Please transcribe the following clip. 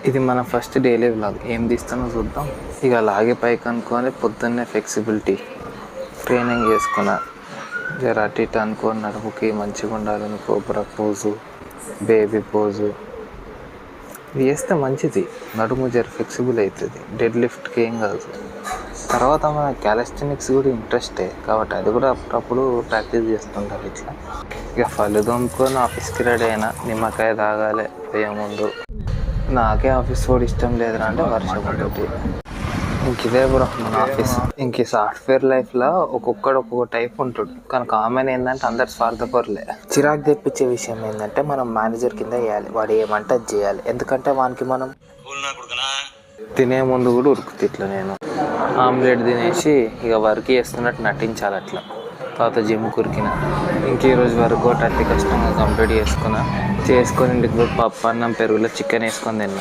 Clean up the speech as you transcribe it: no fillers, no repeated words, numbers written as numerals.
ఇది మన first daily vlog. ఏం తీస్తానో చూద్దాం. ఇక లాగే పైకి అనుకొని పొద్దున్నే ఫ్లెక్సిబిలిటీ ట్రైనింగ్ చేసుకున్నా. జర అటు ఇటు అనుకొని నడుముకి మంచిగా ఉండాలని కోబ్రా పోజు, బేబీ పోజు వేస్తే మంచిది. నడుము జర ఫ్లెక్సిబుల్ అవుతుంది. డెడ్ లిఫ్ట్కి ఏం కాదు. తర్వాత మన క్యాలిస్థెనిక్స్ కూడా ఇంట్రెస్టే కాబట్టి అది కూడా అప్పుడప్పుడు ప్రాక్టీస్ చేస్తుంటారు. ఇట్లా ఇక పళ్ళు తోముకొని ఆఫీస్కి రెడీ అయినా. నిమ్మకాయ తాగాలి పోయే ముందు. నాకే ఆఫీస్ కూడా ఇష్టం లేదురా అంటే వర్షం ఉంటుంది. ఇంక ఇదే బ్రో మన ఆఫీస్. ఇంక సాఫ్ట్వేర్ లైఫ్లో ఒక్కొక్కడు ఒక్కొక్క టైప్ ఉంటుంది. కానీ కామన్ ఏంటంటే అందరు స్వార్థపరులే. చిరాకు తెప్పించే విషయం ఏంటంటే మనం మేనేజర్ కింద వేయాలి. వాడు ఏమంటే అది చేయాలి. ఎందుకంటే వానికి మనం తినే ముందు కూడా ఉరుకుతుంది. ఇట్లా నేను ఆమ్లెట్ తినేసి ఇక వర్క్ చేస్తున్నట్టు నటించాలి అట్లా. తర్వాత జిమ్ కురికిన. ఇంక ఈరోజు వరకు అతి కష్టంగా కంప్లీట్ చేసుకుని ఇంటికి పప్పు అన్నం పెరుగులో చికెన్ వేసుకొని తిన్నా.